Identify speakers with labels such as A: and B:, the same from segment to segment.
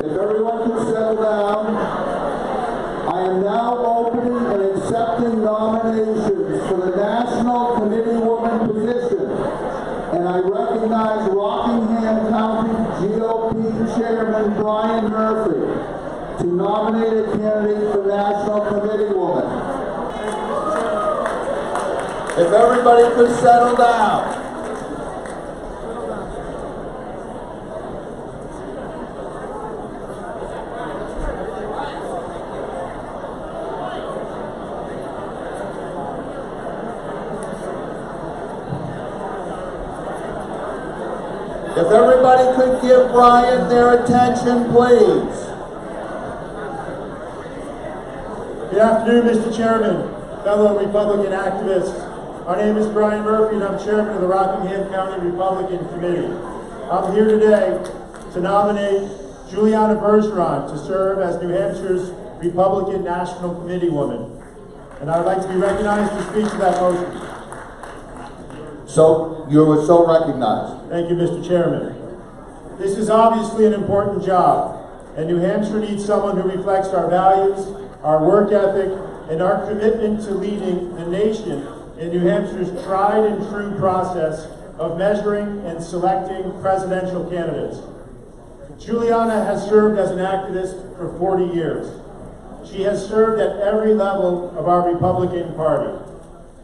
A: If everyone can settle down, I am now opening and accepting nominations for the National Committeewoman position. And I recognize Rockingham County GOP Chairman Brian Murphy to nominate a candidate for National Committeewoman. If everybody could settle down. If everybody could give Brian their attention, please.
B: Good afternoon, Mr. Chairman, fellow Republican activists. My name is Brian Murphy, and I'm chairman of the Rockingham County Republican Committee. I'm here today to nominate Juliana Bergeron to serve as New Hampshire's Republican National Committeewoman. And I'd like to be recognized to speak to that motion.
A: So, you were so recognized.
B: Thank you, Mr. Chairman. This is obviously an important job, and New Hampshire needs someone who reflects our values, our work ethic, and our commitment to leading the nation in New Hampshire's tried and true process of measuring and selecting presidential candidates. Juliana has served as an activist for 40 years. She has served at every level of our Republican Party.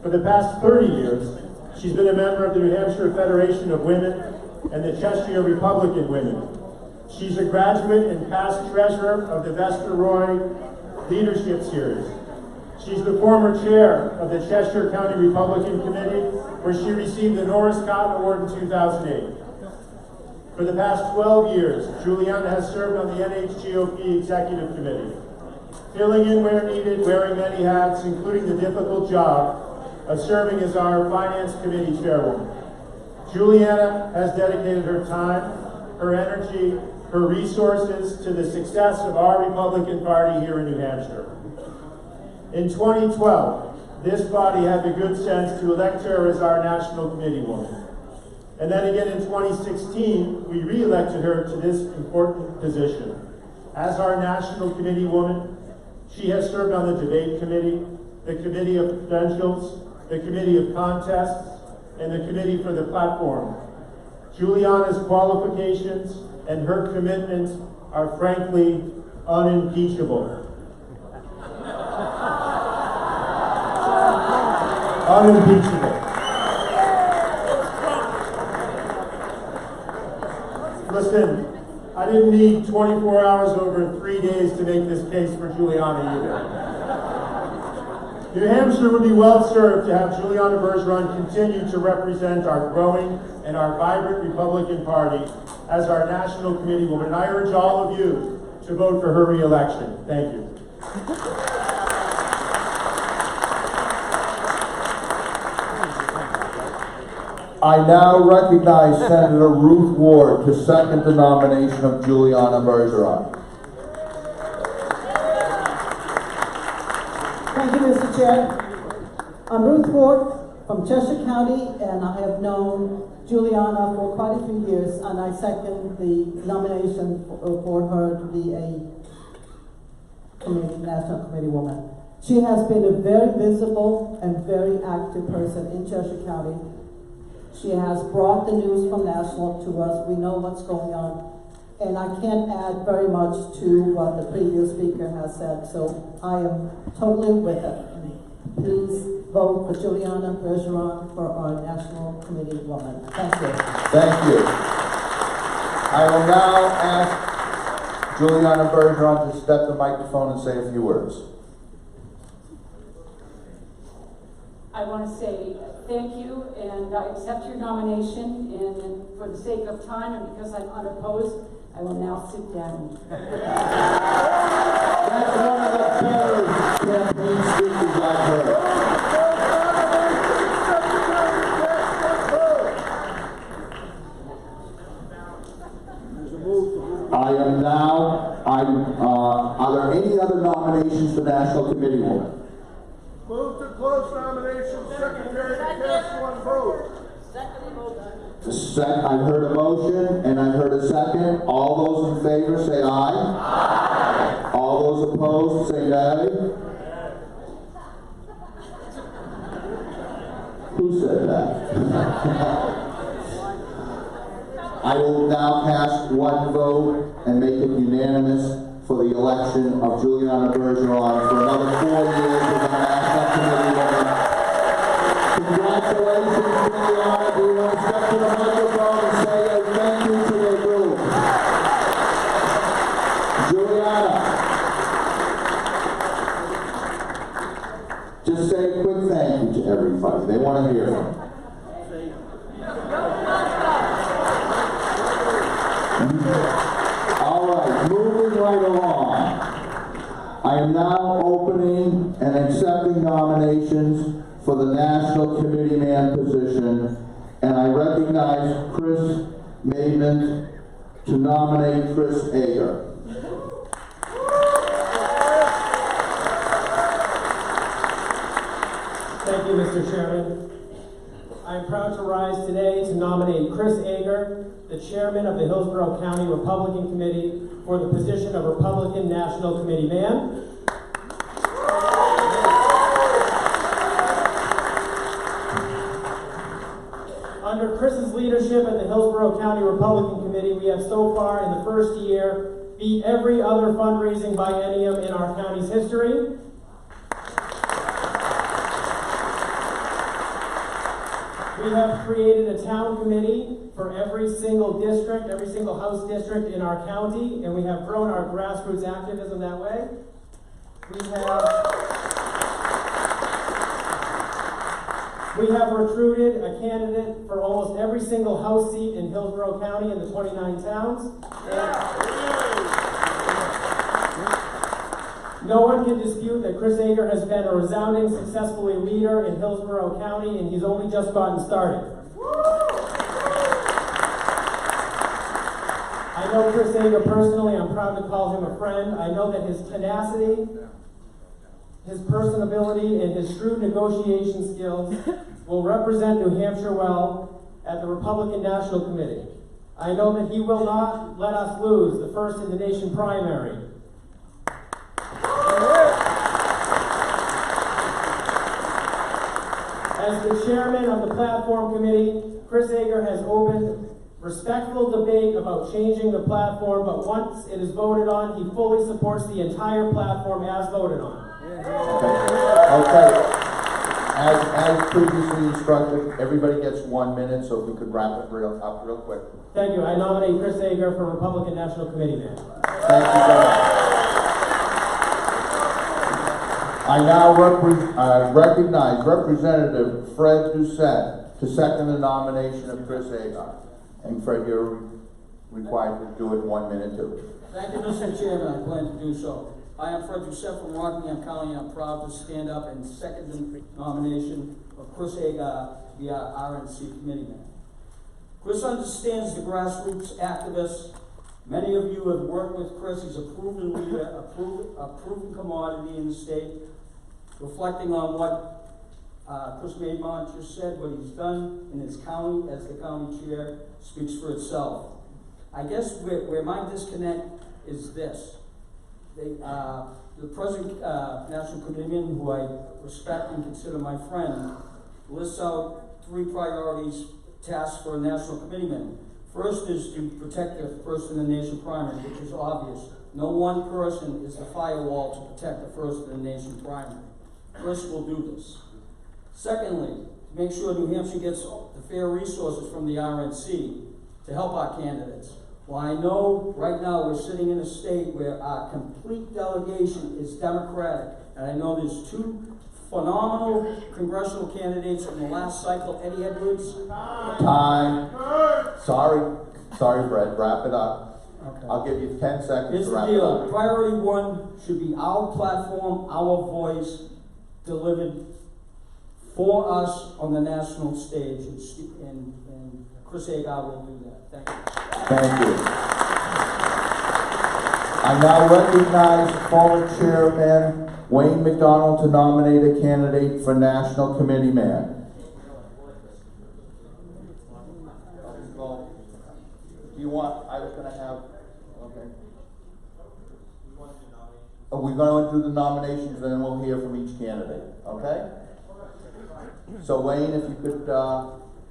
B: For the past 30 years, she's been a member of the New Hampshire Federation of Women and the Cheshire Republican Women. She's a graduate and past treasurer of the Vester Roy Leadership Series. She's the former chair of the Cheshire County Republican Committee, where she received the Norris Cotton Award in 2008. For the past 12 years, Juliana has served on the NHGOP Executive Committee, filling in where needed, wearing many hats, including the difficult job of serving as our Finance Committee Chairwoman. Juliana has dedicated her time, her energy, her resources to the success of our Republican Party here in New Hampshire. In 2012, this body had the good sense to elect her as our National Committeewoman. And then again in 2016, we re-elected her to this important position. As our National Committeewoman, she has served on the Debate Committee, the Committee of Credentials, the Committee of Contests, and the Committee for the Platform. Juliana's qualifications and her commitment are frankly unimpeachable. Unimpeachable. Listen, I didn't need 24 hours over 3 days to make this case for Juliana either. New Hampshire would be well served to have Juliana Bergeron continue to represent our growing and our vibrant Republican Party as our National Committeewoman. And I urge all of you to vote for her re-election. Thank you.
A: I now recognize Senator Ruth Ward to second the nomination of Juliana Bergeron.
C: Thank you, Mr. Chair. I'm Ruth Ward from Cheshire County, and I have known Juliana for quite a few years, and I second the nomination for her to be a National Committeewoman. She has been a very visible and very active person in Cheshire County. She has brought the news from national to us. We know what's going on. And I can't add very much to what the previous speaker has said, so I am totally with it. Please vote for Juliana Bergeron for our National Committeewoman. Thank you.
A: Thank you. I will now ask Juliana Bergeron to step to the microphone and say a few words.
D: I want to say thank you, and I accept your nomination, and for the sake of time and because I'm unopposed, I will now sit down.
A: That's one of the better campaign speeches I've heard. There's a move to Are there any other nominations for National Committeewoman?
E: Move to close nominations, Secretary, to cast one vote.
A: I've heard a motion and I've heard a second. All those in favor say aye. Aye. All those opposed say nay. Who said that? I will now cast one vote and make it unanimous for the election of Juliana Bergeron for another 4 years as our National Committeewoman. Congratulations, Juliana. Do you want to step to the microphone and say a thank you to the group? Juliana, just say a quick thank you to everybody. They want to hear it. All right, moving right along. I am now opening and accepting nominations for the National Committeeman position, and I recognize Chris Maidment to nominate Chris Ager.
F: Thank you, Mr. Chairman. I am proud to rise today to nominate Chris Ager, the chairman of the Hillsborough County Republican Committee, for the position of Republican National Committeeman. Under Chris's leadership at the Hillsborough County Republican Committee, we have so far in the first year beat every other fundraising biennium in our county's history. We have created a town committee for every single district, every single House district in our county, and we have grown our grassroots activism that way. We have recruited a candidate for almost every single House seat in Hillsborough County in the 29 towns. No one can dispute that Chris Ager has been a resounding, successful leader in Hillsborough County, and he's only just gotten started. I know Chris Ager personally. I'm proud to call him a friend. I know that his tenacity, his personability, and his shrewd negotiation skills will represent New Hampshire well at the Republican National Committee. I know that he will not let us lose the first in the nation primary. As the chairman of the platform committee, Chris Ager has opened respectful debate about changing the platform, but once it is voted on, he fully supports the entire platform as voted on.
A: Okay. As previously instructed, everybody gets 1 minute, so if we could wrap it up real quick.
F: Thank you. I nominate Chris Ager for Republican National Committeeman.
A: Thank you very much. I now recognize Representative Fred Doucette to second the nomination of Chris Ager. And Fred, you're required to do it 1 minute too.
G: Thank you, Mr. Chairman. I plan to do so. I am Fred Doucette from Rockingham County. I'm proud to stand up and second the nomination of Chris Ager to be our RNC committeeman. Chris understands the grassroots activists. Many of you have worked with Chris. He's a proven leader, a proven commodity in the state. Reflecting on what Chris Maidment just said, what he's done in his county as the county chair speaks for itself. I guess where my disconnect is this. The present National Committeeman, who I respect and consider my friend, lists out 3 priorities, tasks for a National Committeeman. First is to protect the first in the nation primary, which is obvious. No one person is the firewall to protect the first in the nation primary. Chris will do this. Secondly, to make sure New Hampshire gets the fair resources from the RNC to help our candidates. Well, I know right now we're sitting in a state where our complete delegation is Democratic, and I know there's 2 phenomenal congressional candidates in the last cycle, Eddie Edwards.
A: Time. Sorry, Fred, wrap it up.
G: Okay.
A: I'll give you 10 seconds
G: Here's
A: to
G: the
A: wrap it
G: deal.
A: up.
G: Priority 1 should be our platform, our voice, delivered for us on the national stage, and Chris Ager will do that. Thank you.
A: Thank you. I now recognize former Chairman Wayne McDonald to nominate a candidate for National Committeeman. Do you want, I was gonna have, okay. We're gonna do the nominations, then we'll hear from each candidate, okay? So Wayne, if you could,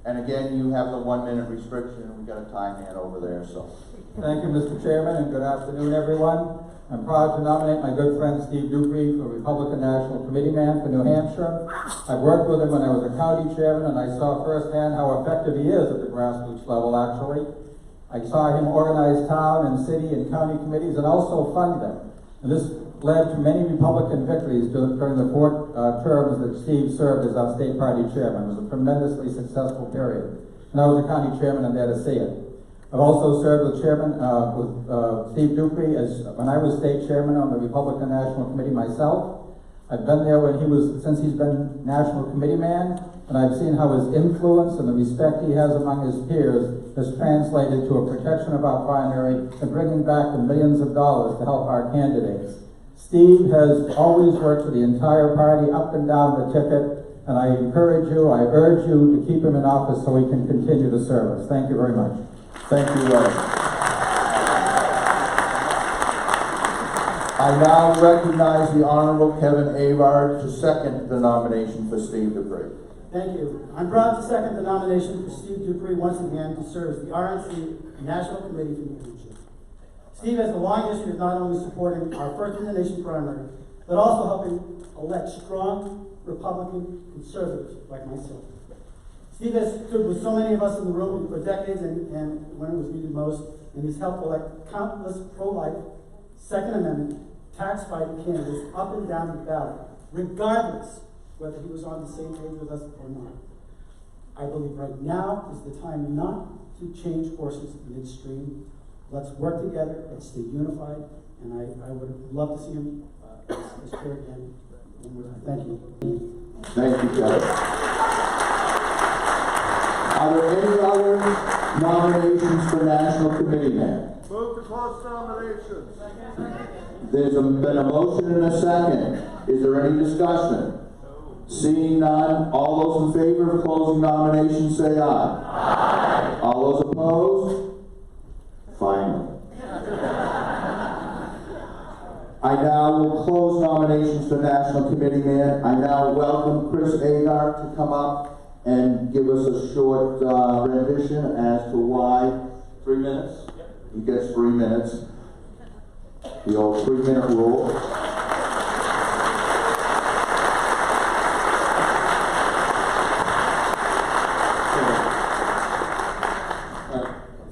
A: and again, you have the 1 minute restriction, and we've got a time hand over there, so.
H: Thank you, Mr. Chairman, and good afternoon, everyone. I'm proud to nominate my good friend Steve Dupree for Republican National Committeeman for New Hampshire. I've worked with him when I was a county chairman, and I saw firsthand how effective he is at the grassroots level, actually. I saw him organize town and city and county committees and also fund them. And this led to many Republican victories during the 4 terms that Steve served as our state party chairman. It was a tremendously successful period. And I was a county chairman and there to see it. I've also served with Steve Dupree when I was state chairman on the Republican National Committee myself. I've been there since he's been National Committeeman, and I've seen how his influence and the respect he has among his peers has translated to a protection of our primary and bringing back the millions of dollars to help our candidates. Steve has always worked for the entire party up and down the ticket, and I urge you to keep him in office so he can continue to serve us. Thank you very much.
A: Thank you, Ray. I now recognize the Honorable Kevin Avard to second the nomination for Steve Dupree.
I: Thank you. I'm proud to second the nomination for Steve Dupree once again to serve as the RNC National Committee for New Hampshire. Steve has a long history of not only supporting our first in the nation primary, but also helping elect strong Republican conservatives like myself. Steve has stood with so many of us in the room for decades and when it was needed most, and he's helped elect countless pro-life, Second Amendment, tax-fighting candidates up and down the ballot, regardless whether he was on the same page with us or not. I believe right now is the time not to change horses midstream. Let's work together, let's stay unified, and I would love to see him as chair again. Thank you.
A: Thank you, Kevin. Are there any other nominations for National Committeeman?
E: Move to close nominations.
A: There's been a motion and a second. Is there any discussion? Seeing none, all those in favor of closing nominations say aye. Aye. All those opposed? Finally. I now will close nominations for National Committeeman. I now welcome Chris Agar to come up and give us a short rendition as to why. 3 minutes? He gets 3 minutes. The old 3-minute rule.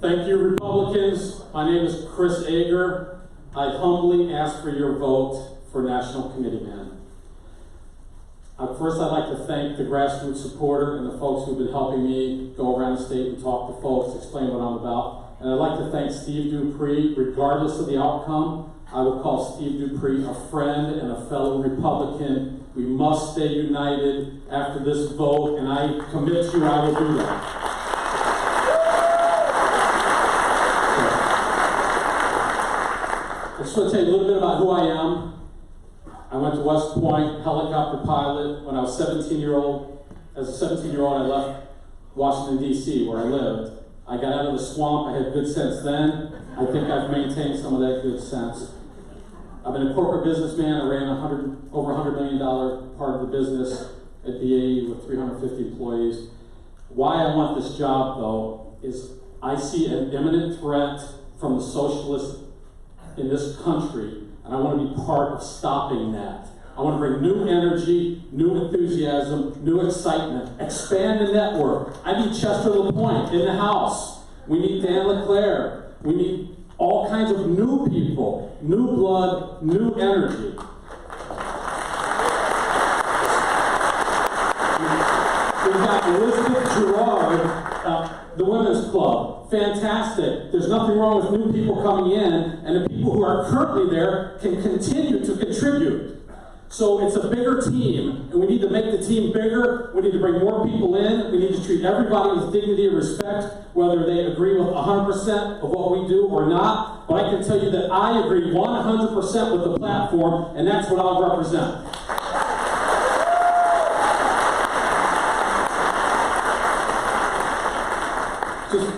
J: Thank you, Republicans. My name is Chris Agar. I humbly ask for your vote for National Committeeman. First, I'd like to thank the grassroots supporter and the folks who've been helping me go around the state and talk to folks, explain what I'm about. And I'd like to thank Steve Dupree. Regardless of the outcome, I will call Steve Dupree a friend and a fellow Republican. We must stay united after this vote, and I commit to you I will do that. I just want to tell you a little bit about who I am. I went to West Point, helicopter pilot, when I was 17-year-old. As a 17-year-old, I left Washington, D.C., where I lived. I got out of the swamp. I had good sense then. I think I've maintained some of that good sense. I've been a corporate businessman. I ran over $100 million part of the business at BAE with 350 employees. Why I want this job, though, is I see an imminent threat from the socialists in this country, and I want to be part of stopping that. I want to bring new energy, new enthusiasm, new excitement, expand the network. I need Chester LaPointe in the House. We need Dan LeClaire. We need all kinds of new people, new blood, new energy. We've got Elizabeth Girard, the Women's Club. Fantastic. There's nothing wrong with new people coming in, and the people who are currently there can continue to contribute. So it's a bigger team, and we need to make the team bigger. We need to bring more people in. We need to treat everybody with dignity and respect, whether they agree with 100% of what we do or not. But I can tell you that I agree 100% with the platform, and that's what I'll represent. Just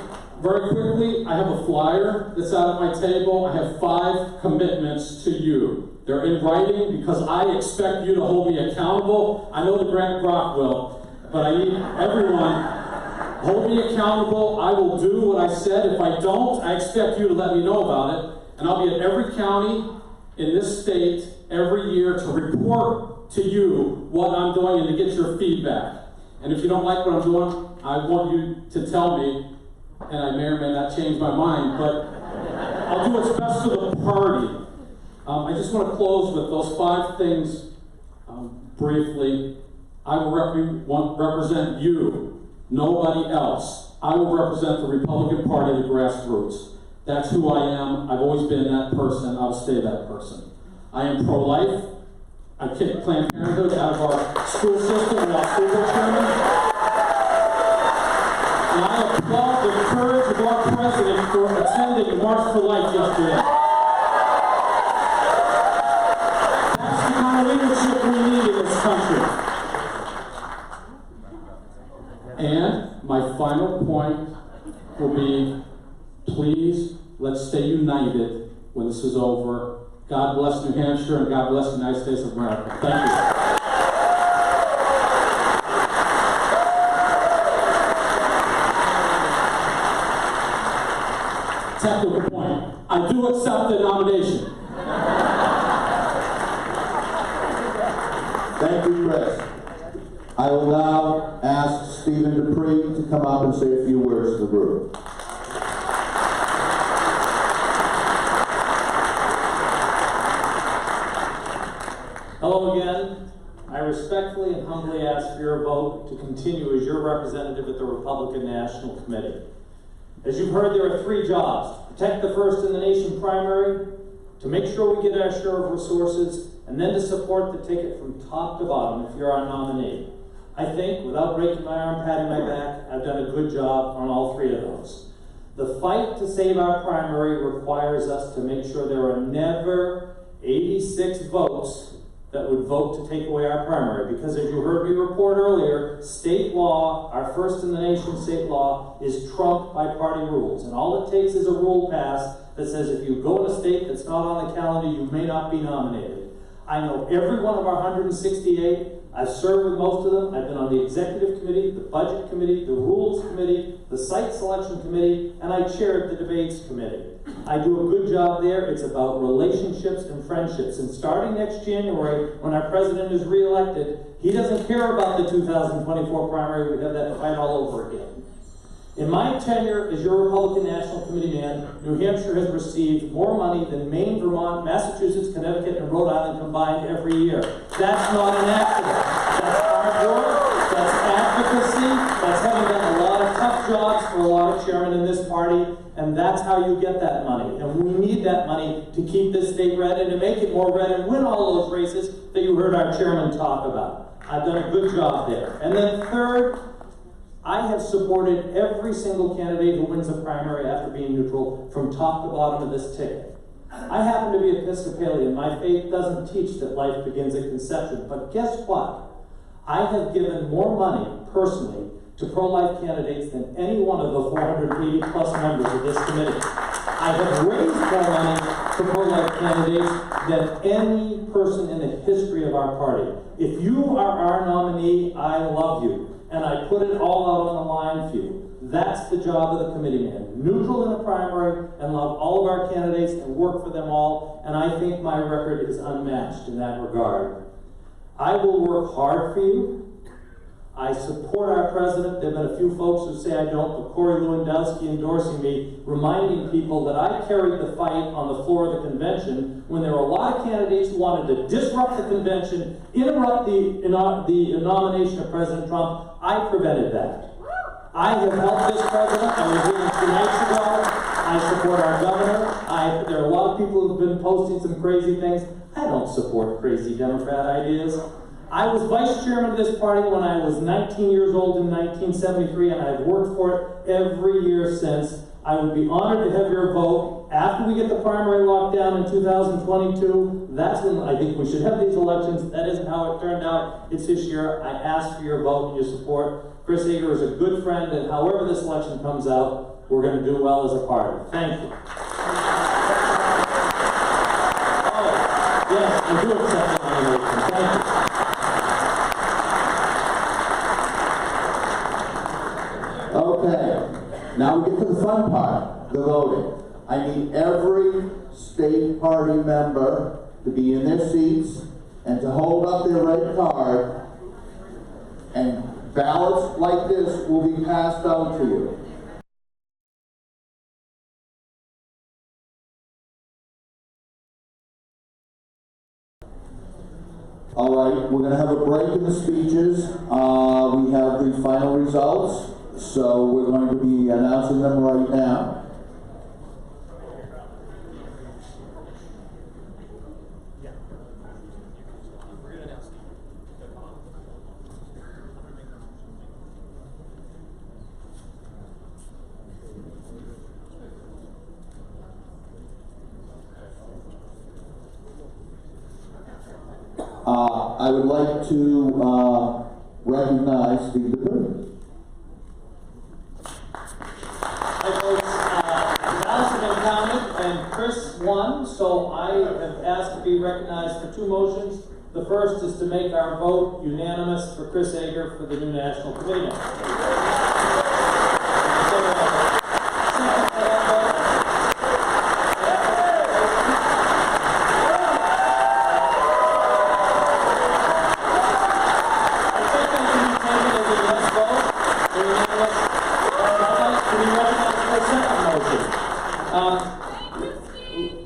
J: very quickly, I have a flyer that's out at my table. I have 5 commitments to you. They're in writing because I expect you to hold me accountable. I know the Grant Brock will, but I need everyone, hold me accountable. I will do what I said. If I don't, I expect you to let me know about it. And I'll be at every county in this state every year to report to you what I'm doing and to get your feedback. And if you don't like what I'm doing, I want you to tell me, and I may or may not change my mind, but I'll do what's best for the party. I just want to close with those 5 things briefly. I will represent you, nobody else. I will represent the Republican Party, the grassroots. That's who I am. I've always been that person. I'll stay that person. I am pro-life. I kicked Planned Parenthood out of our school system and our school board chairman. And I applaud the courage of our president for attending March for Life yesterday. That's the kind of leadership we need in this country. And my final point will be, please, let's stay united when this is over. God bless New Hampshire and God bless the United States of America. Thank you. Technical point. I do accept the nomination.
A: Thank you, Chris. I will now ask Stephen Dupree to come up and say a few words to the group.
K: Hello again. I respectfully and humbly ask for your vote to continue as your representative at the Republican National Committee. As you've heard, there are 3 jobs: to protect the first in the nation primary, to make sure we get our share of resources, and then to support the ticket from top to bottom if you're our nominee. I think, without breaking my arm, patting my back, I've done a good job on all 3 of those. The fight to save our primary requires us to make sure there are never 86 votes that would vote to take away our primary, because as you heard me report earlier, state law, our first in the nation state law, is trumped by party rules. And all it takes is a rule passed that says if you go in a state that's not on the calendar, you may not be nominated. I know every one of our 168. I've served with most of them. I've been on the executive committee, the budget committee, the rules committee, the site selection committee, and I chaired the debates committee. I do a good job there. It's about relationships and friendships. And starting next January, when our president is reelected, he doesn't care about the 2024 primary. We have that fight all over again. In my tenure as your Republican National Committee man, New Hampshire has received more money than Maine, Vermont, Massachusetts, Connecticut, and Rhode Island combined every year. That's not an accident. That's hard work, that's advocacy, that's having done a lot of tough jobs for a lot of chairmen in this party, and that's how you get that money. And we need that money to keep this state red and to make it more red and win all those races that you heard our chairman talk about. I've done a good job there. And then third, I have supported every single candidate who wins a primary after being neutral from top to bottom of this ticket. I happen to be Episcopalian. My faith doesn't teach that life begins at conception. But guess what? I have given more money, personally, to pro-life candidates than any one of the 480 plus members of this committee. I have raised more money for pro-life candidates than any person in the history of our party. If you are our nominee, I love you. And I put it all out on the line for you. That's the job of the committee man. Neutral in a primary and love all of our candidates and work for them all. And I think my record is unmatched in that regard. I will work hard for you. I support our president. There have been a few folks who say I don't, but Corey Lewandowski endorsing me, reminding people that I carried the fight on the floor of the convention when there were a lot of candidates who wanted to disrupt the convention, interrupt the nomination of President Trump. I prevented that. I have helped this president. I was here 2 nights ago. I support our governor. There are a lot of people who've been posting some crazy things. I don't support crazy Democrat ideas. I was vice chairman of this party when I was 19 years old in 1973, and I've worked for it every year since. I would be honored to have your vote. After we get the primary locked down in 2022, that's when I think we should have these elections. That isn't how it turned out. It's this year. I ask for your vote and your support. Chris Hager is a good friend, and however this election comes out, we're going to do well as a party. Thank you. Oh, yes, I do accept the nomination. Thank you.
A: Okay, now we get to the fun part, the voting. I need every state party member to be in their seats and to hold up their red card, and ballots like this will be passed out to you. All right, we're going to have a break in the speeches. We have the final results, so we're going to be announcing them right now. I would like to recognize Steve Dupree.
K: Hi folks, the ballots have been counted and Chris won, so I have asked to be recognized for 2 motions. The first is to make our vote unanimous for Chris Hager for the new National Committeeman.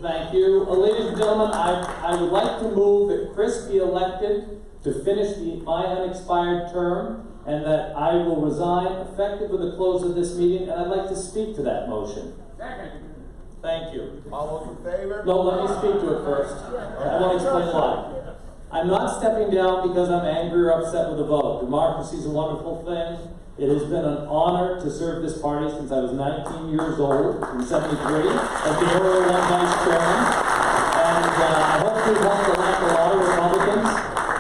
K: Thank you. Ladies and gentlemen, I would like to move that Chris be elected to finish my unexpired term, and that I will resign effective with the close of this meeting, and I'd like to speak to that motion.
E: Second.
K: Thank you.
E: All those in favor?
K: No, let me speak to it first. I want to explain why. I'm not stepping down because I'm angry or upset with the vote. Democracy is a wonderful thing. It has been an honor to serve this party since I was 19 years old in 73 as the Earl One Vice Chairman. And I hope we've helped elect a lot of Republicans.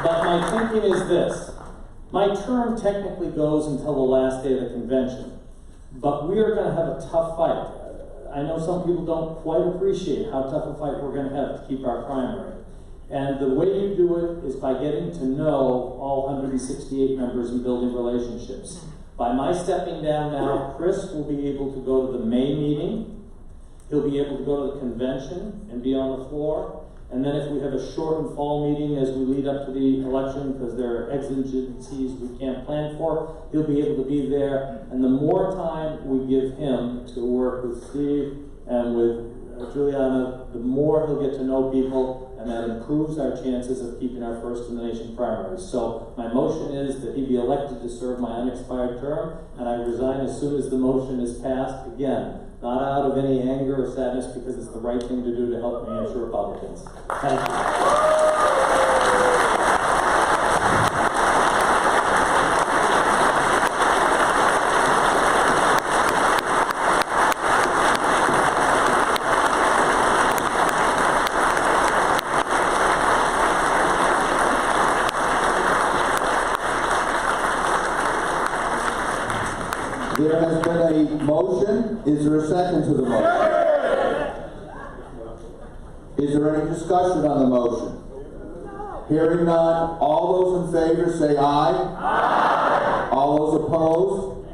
K: But my thinking is this. My term technically goes until the last day of the convention. But we are going to have a tough fight. I know some people don't quite appreciate how tough a fight we're going to have to keep our primary. And the way you do it is by getting to know all 168 members and building relationships. By my stepping down now, Chris will be able to go to the May meeting. He'll be able to go to the convention and be on the floor. And then if we have a shortened fall meeting as we lead up to the election, because there are exigencies we can't plan for, he'll be able to be there. And the more time we give him to work with Steve and with Juliana, the more he'll get to know people, and that improves our chances of keeping our first in the nation primaries. So my motion is that he be elected to serve my unexpired term, and I resign as soon as the motion is passed. Again, not out of any anger or sadness, because it's the right thing to do to help New Hampshire Republicans. Thank you.
A: There has been a motion. Is there a second to the motion? Is there any discussion on the motion? Hearing none, all those in favor say aye. Aye. All those opposed?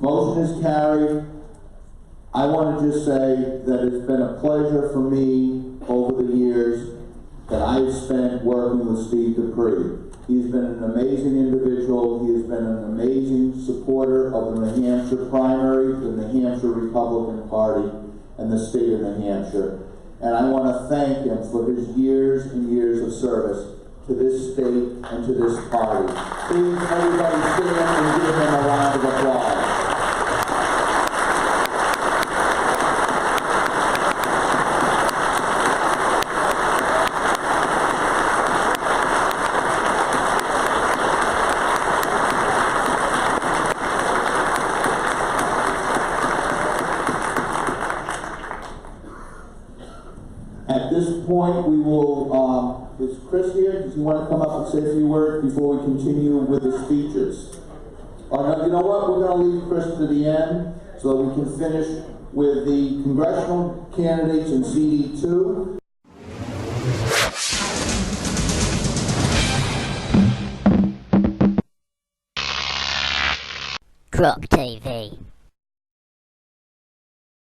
A: Motion is carried. I want to just say that it's been a pleasure for me over the years that I've spent working with Steve Dupree. He's been an amazing individual. He has been an amazing supporter of the New Hampshire primary, the New Hampshire Republican Party, and the state of New Hampshire. And I want to thank him for his years and years of service to this state and to this party. Please, everybody stand and give him a round of applause. At this point, we will, is Chris here? Does he want to come up and say a few words before we continue with the speeches? Oh, no, you know what? We're going to leave Chris to the end so that we can finish with the congressional candidates in CD2.
L: Croc TV.